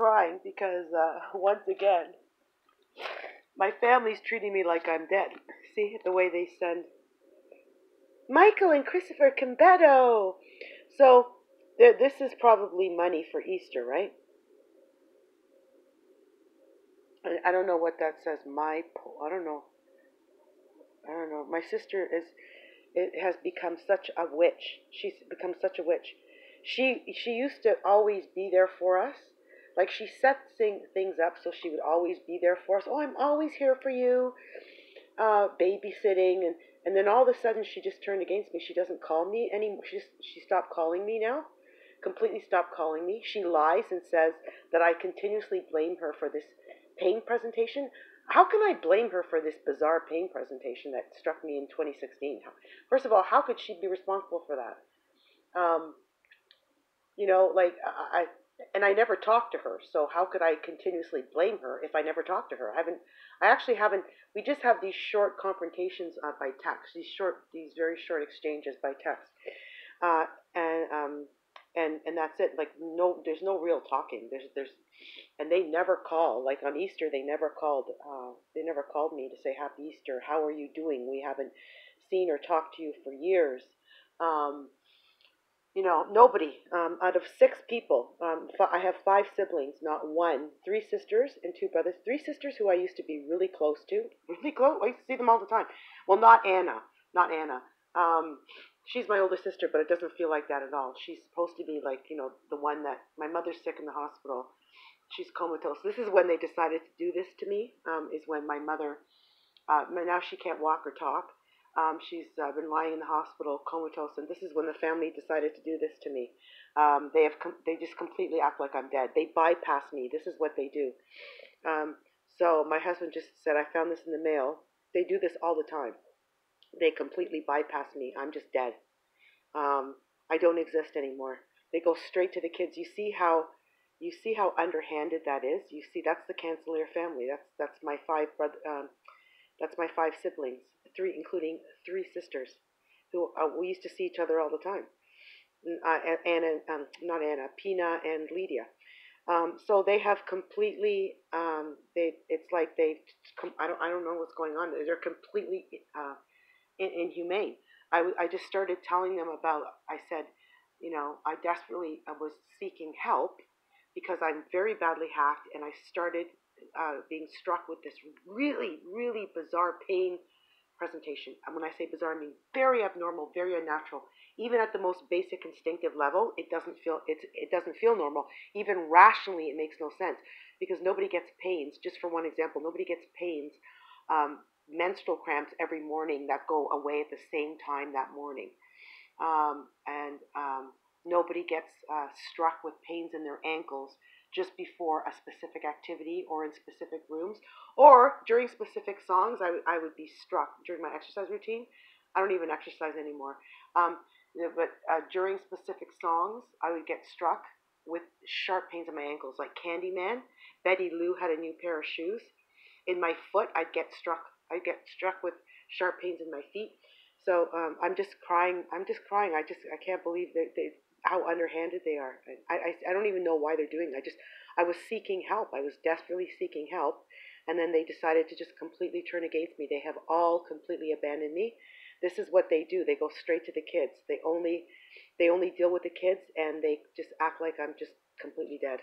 crying because once again, my family's treating me like I'm dead. See the way they send Michael and Christopher Cambeto. So this is probably money for Easter, right? I don't know what that says. I don't know. I don't know. My sister is it has become such a witch. She's become such a witch. She used to always be there for us. Like she set things up so she would always be there for us. Oh, I'm always here for you. Babysitting, and then all of a sudden she just turned against me. She doesn't call me anymore. She stopped calling me now. Completely stopped calling me. She lies and says that I continuously blame her for this pain presentation. How can I blame her for this bizarre pain presentation that struck me in 2016? First of all, how could she be responsible for that? Um, like and I never talked to her, so how could I continuously blame her if I never talked to her? I actually haven't. We just have these short confrontations by text, these very short exchanges by text, uh, and um, and that's it. Like no, there's no real talking. And they never call. Like on Easter, they never called. They never called me to say Happy Easter. How are you doing? We haven't seen or talked to you for years. Um, Nobody. Out of six people, I have five siblings, not one. Three sisters and two brothers. Three sisters who I used to be really close to. Really close. I used to see them all the time. Well, not Anna. Not Anna. She's my older sister, but it doesn't feel like that at all. She's supposed to be like, the one that my mother's sick in the hospital. She's comatose. This is when they decided to do this to me. Is when my mother. Now she can't walk or talk. She's been lying in the hospital comatose, and this is when the family decided to do this to me. They just completely act like I'm dead. They bypass me. This is what they do. Um, so my husband just said, I found this in the mail. They do this all the time. They completely bypass me. I'm just dead. I don't exist anymore. They go straight to the kids. You see how underhanded that is. You see, that's the Cancelliere family. That's my that's my five siblings, three including three sisters, who we used to see each other all the time. Anna, not Anna, Pina and Lydia. So they have completely. It's like I don't know what's going on. They're completely inhumane. I just started telling them about. I said, I was seeking help because I'm very badly hacked, and I started being struck with this really, really bizarre pain presentation. And when I say bizarre, I mean very abnormal, very unnatural. Even at the most basic instinctive level, it doesn't feel normal. Even rationally, it makes no sense because nobody gets pains. Just for one example, nobody gets pains, menstrual cramps every morning that go away at the same time that morning, and nobody gets struck with pains in their ankles just before a specific activity or in specific rooms or during specific songs. I would be struck during my exercise routine. I don't even exercise anymore. But during specific songs, I would get struck with sharp pains in my ankles, like Candyman. Betty Lou had a new pair of shoes. In my foot, I'd get struck. With sharp pains in my feet. So I'm just crying. I'm just crying. I can't believe how underhanded they are. I don't even know why they're doing it. I was seeking help. I was desperately seeking help, and then they decided to just completely turn against me. They have all completely abandoned me. This is what they do. They go straight to the kids. They only deal with the kids, and they just act like I'm just completely dead.